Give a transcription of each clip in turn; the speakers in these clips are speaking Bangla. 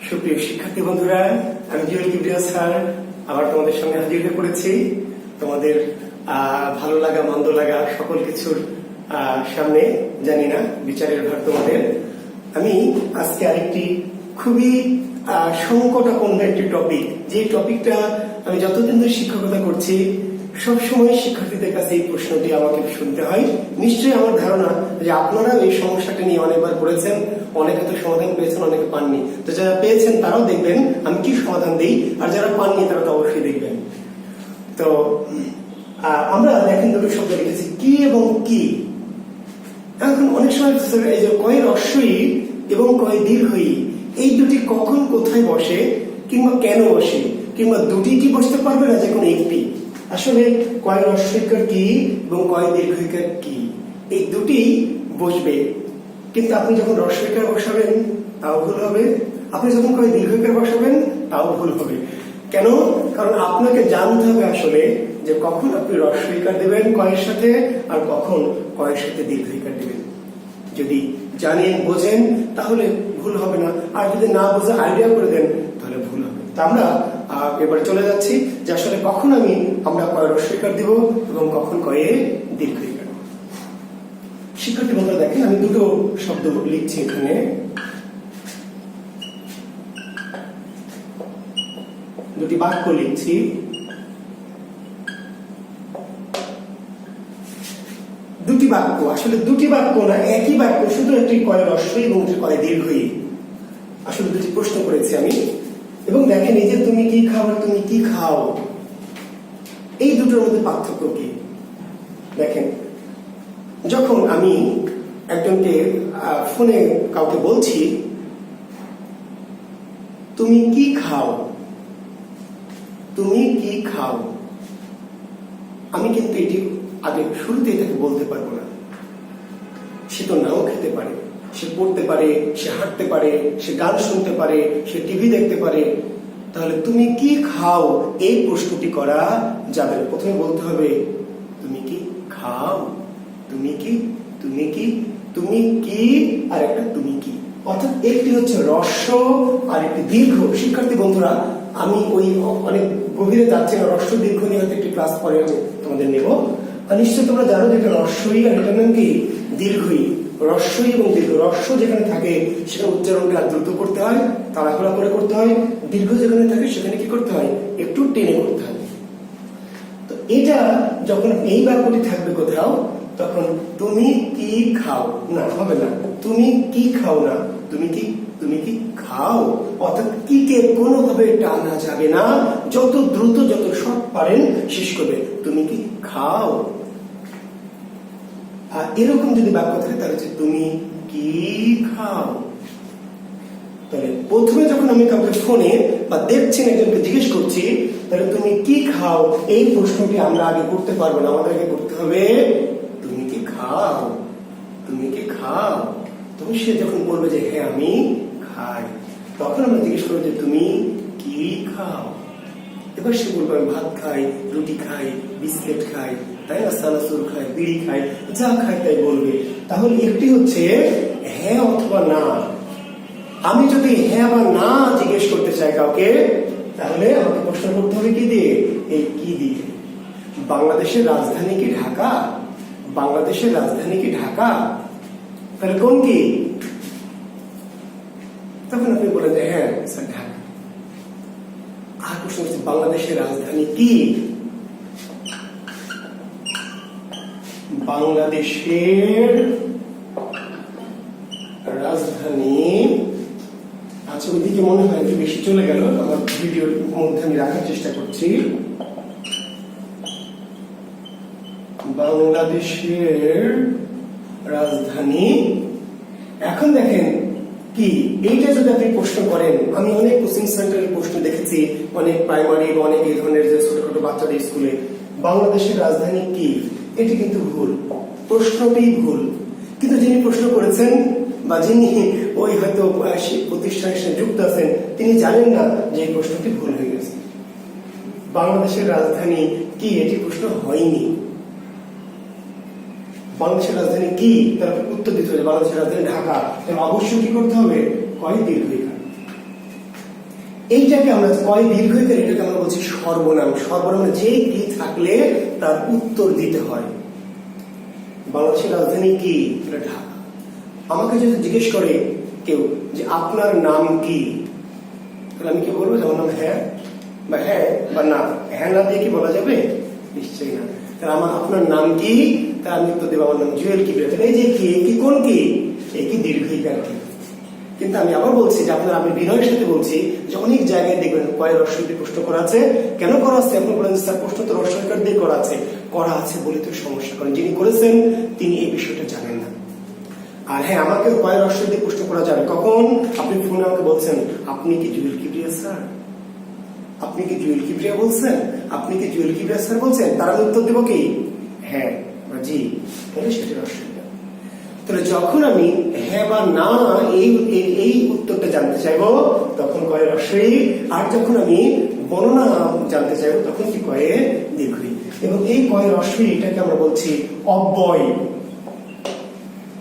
সুপ্রিয় শিক্ষার্থী বন্ধুরা, আমি জুয়েল কিবরিয়া স্যার আবার তোমাদের সঙ্গে হাজির হয়ে পড়েছি। তোমাদের ভালো লাগা মন্দ লাগা সকল কিছুর সামনে জানি না বিচারের ভার তোমাদের। আমি আজকে আরেকটি খুবই সংকটাপন্ন একটি টপিক, যে টপিকটা আমি যতদিন ধরে শিক্ষকতা করছি সবসময় শিক্ষার্থীদের কাছে এই প্রশ্নটি আমাকে শুনতে হয়। নিশ্চয়ই আমার ধারণা যে আপনারা এই সমস্যাটা নিয়ে অনেকবার পড়েছেন, অনেকে তো সমাধান পেয়েছেন, অনেকে পাননি। তো যারা পেয়েছেন তারাও দেখবেন আমি কি সমাধান দিই, আর যারা পাননি তারা তো অবশ্যই দেখবেন। তো আমরা দেখেন দুটো শব্দ লিখেছি, কি এবং কি। এখন অনেক সময় এই যে কয় রস্যই এবং কয় দীর্ঘই, এই দুটি কখন কোথায় বসে কিংবা কেন বসে, কিংবা দুটি কি বসতে পারবে না, যে কোনো একটি। আসলে কয় রস্যইকার কি এবং কয় দীর্ঘইকার কি, এই দুটি বসবে। কিন্তু আপনি যখন রস্যইকার বসাবেন তাও ভুল হবে, আপনি যখন কয় দীর্ঘইকার বসাবেন তাও ভুল হবে। কেন? কারণ আপনাকে জানতে হবে আসলে যে কখন আপনি রস্যইকার দেবেন কয়ের সাথে, আর কখন কয়ের সাথে দীর্ঘইকার দেবেন। যদি জানেন বোঝেন তাহলে ভুল হবে না, আর যদি না বোঝে আইডিয়া করে দেন তাহলে ভুল হবে। তা আমরা এবার চলে যাচ্ছি যে আসলে কখন আমরা কয় রস্যইকার দিব এবং কখন কয়ে দীর্ঘইকার। শিক্ষার্থী বন্ধুরা দেখেন, আমি দুটো শব্দ লিখছি এখানে। দুটি বাক্য লিখছি। দুটি বাক্য, আসলে দুটি বাক্য না, একই বাক্য, শুধু একটি কয় রস্যই এবং কয় দীর্ঘই। আসলে দুটি প্রশ্ন করেছি আমি। এবং দেখেন, এই যে তুমি কি খাও, তুমি কি খাও, এই দুটোর মধ্যে পার্থক্য কি? দেখেন, যখন আমি একজনকে ফোনে কাউকে বলছি তুমি কি খাও, তুমি কি খাও, আমি কিন্তু এটি আগে শুরুতেই তাকে বলতে পারবো না। সে তো নাও খেতে পারে, সে পড়তে পারে, সে হাঁটতে পারে, সে গান শুনতে পারে, সে টিভি দেখতে পারে। তাহলে তুমি কি খাও এই প্রশ্নটি করা যাবে না। প্রথমে বলতে হবে তুমি কি খাও, তুমি কি, তুমি কি, তুমি কি, আর একটা তুমি কি। অর্থাৎ একটি হচ্ছে রস্য আর একটি দীর্ঘ। শিক্ষার্থী বন্ধুরা, আমি ওই অনেক গভীরে যাচ্ছি না, রস্য দীর্ঘ নিয়ে হয়তো একটি ক্লাস পরে আমি তোমাদের নেব। আর নিশ্চয় তোমরা জানো যে এটা রস্যই আর এটার নাম কি দীর্ঘই। রস্যই এবং দীর্ঘ, রস্য যেখানে থাকে সেখানে উচ্চারণটা দ্রুত করতে হয়, তাড়াহুড়া করে করতে হয়। দীর্ঘ যেখানে থাকে সেখানে কি করতে হয়, একটু টেনে করতে হয়। তো এটা যখন এই বাক্যটি থাকবে কোথাও, তখন তুমি কি খাও না, হবে না। তুমি কি খাও না, তুমি কি, তুমি কি খাও। অর্থাৎ কি কে কোনোভাবে টানা যাবে না, যত দ্রুত যত শর্ট পারেন শেষ করবে, তুমি কি খাও। আর এরকম যদি বাক্য থাকে তাহলে হচ্ছে তুমি কি খাও। তাহলে প্রথমে যখন আমি কাউকে ফোনে বা দেখছেন একজনকে জিজ্ঞেস করছি, তাহলে তুমি কি খাও এই প্রশ্নটি আমরা আগে করতে পারবো না। আমাদেরকে করতে হবে তুমি কি খাও, তুমি কি খাও। তখন সে যখন বলবে যে হ্যাঁ আমি খাই, তখন আমরা জিজ্ঞেস করবো যে তুমি কি খাও। এবার সে বলবে আমি ভাত খাই, রুটি খাই, বিস্কিট খাই, তাই না, সানাসুর খাই, বিড়ি খাই, যা খাই তাই বলবে। তাহলে একটি হচ্ছে হ্যাঁ অথবা না। আমি যদি হ্যাঁ বা না জিজ্ঞেস করতে চাই কাউকে, তাহলে আমাকে প্রশ্ন করতে হবে কি দিয়ে, এই কি দিয়ে। বাংলাদেশের রাজধানী কি ঢাকা, বাংলাদেশের রাজধানী কি ঢাকা, তাহলে কোন কি। তখন আপনি বলেন যে হ্যাঁ স্যার ঢাকা। আর প্রশ্ন হচ্ছে বাংলাদেশের রাজধানী কি, বাংলাদেশের রাজধানী। আচ্ছা, ওইদিকে মনে হয় একটু বেশি চলে গেল, আমার ভিডিওর মধ্যে আমি রাখার চেষ্টা করছি। বাংলাদেশের রাজধানী। এখন দেখেন কি, এইটা যদি আপনি প্রশ্ন করেন, আমি অনেক কোচিং সেন্টারের প্রশ্ন দেখেছি, অনেক প্রাইমারি বা অনেক এই ধরনের যে ছোটখাটো বাচ্চাদের স্কুলে, বাংলাদেশের রাজধানী কি, এটি কিন্তু ভুল, প্রশ্নটি ভুল। কিন্তু যিনি প্রশ্ন করেছেন বা যিনি ওই হয়তো প্রতিষ্ঠানের সাথে যুক্ত আছেন, তিনি জানেন না যে এই প্রশ্নটি ভুল হয়ে গেছে। বাংলাদেশের রাজধানী কি এটি প্রশ্ন হয়নি। বাংলাদেশের রাজধানী কি, তার উত্তর দিতে হবে বাংলাদেশের রাজধানী ঢাকা। তাহলে অবশ্যই কি করতে হবে, কয় দীর্ঘইকার। এইটাকে আমরা কয় দীর্ঘইকার, এটাকে আমরা বলছি সর্বনাম। সর্বনাম যে কি থাকলে তার উত্তর দিতে হয়। বাংলাদেশের রাজধানী কি? এটা ঢাকা। আমাকে যদি জিজ্ঞেস করে কেউ যে আপনার নাম কি, তাহলে আমি কি বলবো? যে আমার নাম হ্যাঁ বা হ্যাঁ বা না। হ্যাঁ না দিয়ে কি বলা যাবে? নিশ্চয়ই না। তাহলে আপনার নাম কি? তা আমি উত্তর দেবো আমার নাম জুয়েল কিবরিয়া। তাহলে এই যে কি, কি কোন কি, এই কি দীর্ঘইকার কি। কিন্তু আমি আবার বলছি যে আপনার, আমি বিনয়ের সাথে বলছি যে অনেক জায়গায় দেখবেন কয় রস্বই দিয়ে প্রশ্ন করা আছে। কেন করা আছে? আপনি বলেন স্যার প্রশ্ন তো রস্বইকার দিয়ে করা আছে। করা আছে বলে তো সমস্যা করেন, যিনি করেছেন তিনি এই বিষয়টা জানেন না। আর হ্যাঁ, আমাকে কয় রস্বই দিয়ে প্রশ্ন করা যাবে কখন? আপনি ফোনে আমাকে বলছেন আপনি কি জুয়েল কিবরিয়া স্যার, আপনি কি জুয়েল কিবরিয়া বলছেন, আপনি কি জুয়েল কিবরিয়া স্যার বলছেন, তার আমি উত্তর দেবো কি হ্যাঁ বা জি, তাহলে সেটা রস্বই। তাহলে যখন আমি হ্যাঁ বা না এই উত্তরটা জানতে চাইবো তখন কয় রস্বই, আর যখন আমি বর্ণনা জানতে চাইবো তখন কি কয়ে দীর্ঘই। এবং এই কয় রস্বই এটাকে আমরা বলছি অব্যয়।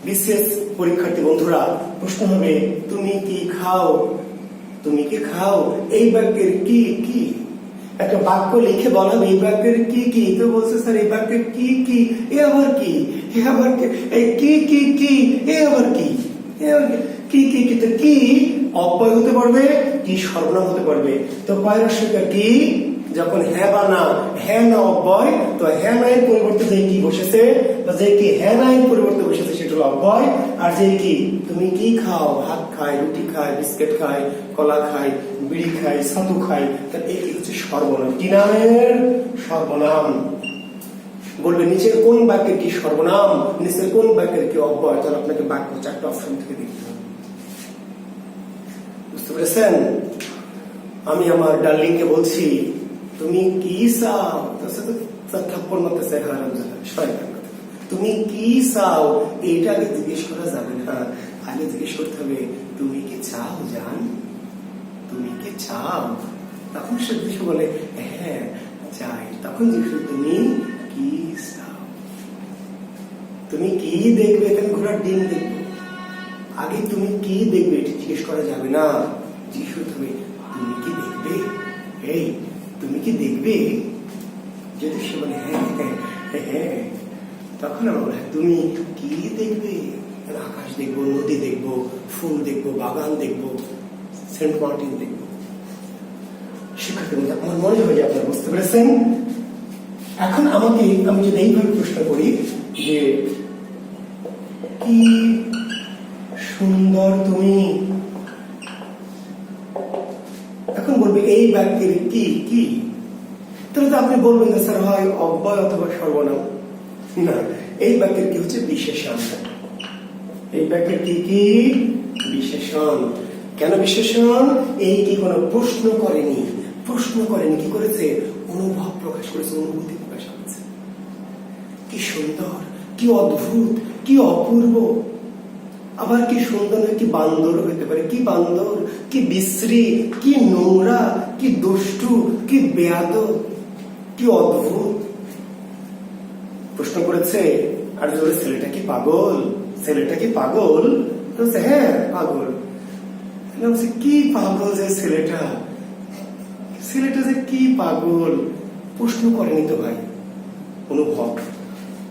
বিশেষ পরীক্ষার্থী বন্ধুরা, প্রশ্ন হবে তুমি কি খাও, তুমি কি খাও, এই বাক্যের কি কি। একটা বাক্য লিখে বলা হবে এই বাক্যের কি কি, তো বলছে স্যার এই বাক্যের কি কি, এ আবার কি, এ আবার কি, এই কি কি কি, এ আবার কি, এ আবার কি কি কি। তো কি অব্যয় হতে পারবে, কি সর্বনাম হতে পারবে। তো কয় রস্বইকার কি? যখন হ্যাঁ বা না, হ্যাঁ না অব্যয়, তো হ্যাঁ না এর পরিবর্তে যে কি বসেছে, বা যে কি হ্যাঁ না এর পরিবর্তে বসেছে সেটা হলো অব্যয়। আর যে কি তুমি কি খাও, ভাত খাই, রুটি খাই, বিস্কিট খাই, কলা খাই, বিড়ি খাই, ছাতু খাই, তাহলে এই হচ্ছে সর্বনাম। কি নামের? সর্বনাম। বলবে নিচের কোন বাক্যের কি সর্বনাম, নিচের কোন বাক্যের কি অব্যয়। তাহলে আপনাকে বাক্য 4টা অপশন থেকে দেখতে হবে। বুঝতে পেরেছেন? আমি আমার ডার্লিং কে বলছি তুমি কি চাও, থাপ্পড় মারতেছে শয়তান। তুমি কি চাও এইটা আগে জিজ্ঞেস করা যাবে না, আগে জিজ্ঞেস করতে হবে তুমি কি চাও জান, তুমি কি চাও। তখন সে জিজ্ঞেস বলে হ্যাঁ চাই, তখন জিজ্ঞেস তুমি কি চাও। তুমি কি দেখবে? এখানে ঘোড়ার ডিম দেখবো, আগে তুমি কি দেখবে এটা জিজ্ঞেস করা যাবে না, জিজ্ঞেস করতে হবে তুমি কি দেখবে, এই তুমি কি দেখবে। যদি সে বলে হ্যাঁ হ্যাঁ হ্যাঁ, তখন আমরা বলি তুমি কি দেখবে। আকাশ দেখবো, নদী দেখবো, ফুল দেখবো, বাগান দেখবো, সেন্ট মার্টিন দেখবো। শিক্ষার্থী বলতে আমার মনে হয় যে আপনারা বুঝতে পেরেছেন। এখন আমি যদি এইভাবে প্রশ্ন করি যে কি সুন্দর তুমি, এখন বলবে এই বাক্যের কি কি, তাহলে তো আপনি বলবেন যে স্যার হয় অব্যয় অথবা সর্বনাম। না, এই বাক্যের কি হচ্ছে বিশেষণ। এই বাক্যের কি কি বিশেষণ। কেন বিশেষণ? এই কি কোনো প্রশ্ন করেনি, প্রশ্ন করেনি, কি করেছে? অনুভব প্রকাশ করেছে, অনুভূতি প্রকাশ করেছে। কি সুন্দর, কি অদ্ভুত, কি অপূর্ব। আবার কি সুন্দর, কি বান্দর হইতে পারে, কি বান্দর, কি বিশ্রী, কি নোংরা, কি দুষ্টু, কি বেয়াদব, কি অদ্ভুত। প্রশ্ন করেছে। আর যদি ছেলেটা কি পাগল, ছেলেটা কি পাগল, বলছে হ্যাঁ পাগল। কি পাগল যে ছেলেটা, ছেলেটা যে কি পাগল। প্রশ্ন করেনি তো ভাই, অনুভব।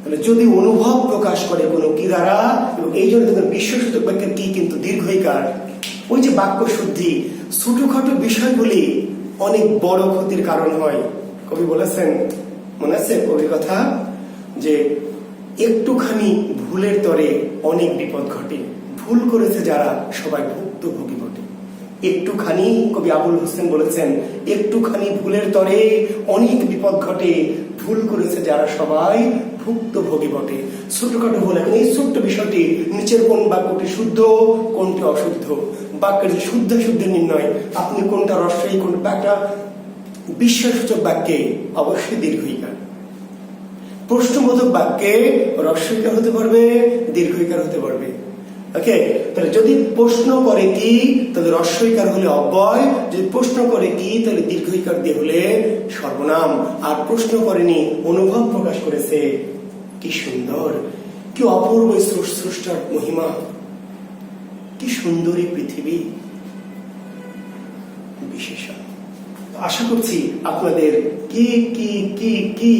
তাহলে যদি অনুভব প্রকাশ করে কোনো কি দ্বারা, এবং এই জন্য দেখবেন বিশ্বসূচক বাক্যের কি কিন্তু দীর্ঘইকার। ওই যে বাক্য শুদ্ধি, ছোটখাটো বিষয়গুলি অনেক বড় ক্ষতির কারণ হয়। কবি বলেছেন, মনে আছে কবির কথা, যে একটুখানি ভুলের তরে অনেক বিপদ ঘটে, ভুল করেছে যারা সবাই ভুক্তভোগী বটে। একটুখানি, কবি আবুল হোসেন বলেছেন, একটুখানি ভুলের তরে অনেক বিপদ ঘটে, ভুল করেছে যারা সবাই ভুক্তভোগী বটে। ছোটখাটো ভুল। এখন এই ছোট্ট বিষয়টি, নিচের কোন বাক্যটি শুদ্ধ, কোনটি অশুদ্ধ, বাক্যের যে শুদ্ধ শুদ্ধ নির্ণয়, আপনি কোনটা রস্বই কোনটা একটা বিশ্বসূচক বাক্যে অবশ্যই দীর্ঘইকার। প্রশ্নবোধক বাক্যে রস্বইকার হতে পারবে, দীর্ঘইকার হতে পারবে। ওকে, তাহলে যদি প্রশ্ন করে কি তাহলে রস্বইকার হলে অব্যয়, যদি প্রশ্ন করে কি তাহলে দীর্ঘইকার দিয়ে হলে সর্বনাম। আর প্রশ্ন করেনি, অনুভব প্রকাশ করেছে, কি সুন্দর, কি অপূর্ব স্রষ্টার মহিমা, কি সুন্দরী পৃথিবী, বিশেষণ। আশা করছি আপনাদের কি কি কি কি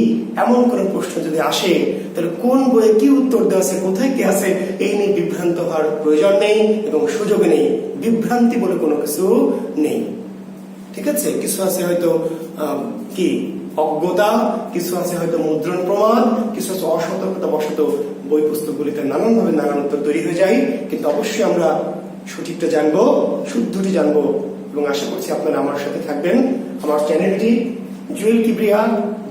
এমন কোন প্রশ্ন যদি আসে, তাহলে কোন বইয়ে কি উত্তর দেওয়া আছে, কোথায় কি আছে, এই নিয়ে বিভ্রান্ত হওয়ার প্রয়োজন নেই এবং সুযোগ নেই। বিভ্রান্তি বলে কোনো কিছু নেই, ঠিক আছে? কিছু আছে হয়তো কি অজ্ঞতা, কিছু আছে হয়তো মুদ্রণ প্রমাণ, কিছু আছে অসতর্কতা বশত বই পুস্তকগুলিতে নানানভাবে নানান উত্তর তৈরি হয়ে যায়। কিন্তু অবশ্যই আমরা সঠিকটা জানবো, শুদ্ধটি জানবো, এবং আশা করছি আপনারা আমার সাথে থাকবেন। আমার চ্যানেলটি জুয়েল কিবরিয়া,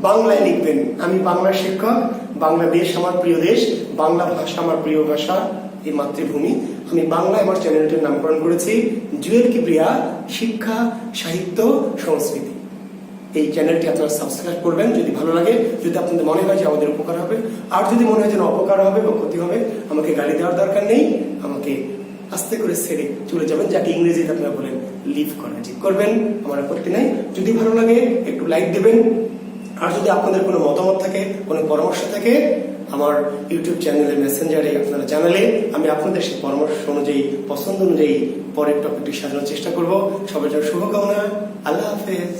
বাংলায় লিখবেন। আমি বাংলা শিক্ষক, বাংলাদেশ আমার প্রিয় দেশ, বাংলা ভাষা আমার প্রিয় ভাষা, এই মাতৃভূমি। আমি বাংলায় আমার চ্যানেলটির নামকরণ করেছি জুয়েল কিবরিয়া শিক্ষা, সাহিত্য, সংস্কৃতি। এই চ্যানেলটি আপনারা সাবস্ক্রাইব করবেন যদি ভালো লাগে, যদি আপনাদের মনে হয় যে আমাদের উপকার হবে। আর যদি মনে হয় যে অপকার হবে বা ক্ষতি হবে, আমাকে গালি দেওয়ার দরকার নেই, আমাকে আস্তে করে ছেড়ে চলে যাবেন, যাকে ইংরেজিতে আপনারা বলেন লিভ করা, ঠিক করবেন, আমার আপত্তি নাই। যদি ভালো লাগে একটু লাইক দেবেন। আর যদি আপনাদের কোনো মতামত থাকে, কোনো পরামর্শ থাকে, আমার ইউটিউব চ্যানেলের মেসেঞ্জারে আপনারা জানালে আমি আপনাদের সেই পরামর্শ অনুযায়ী, পছন্দ অনুযায়ী পরের টপিকটি সাজানোর চেষ্টা করব। সবার জন্য শুভকামনা। আল্লাহ হাফেজ।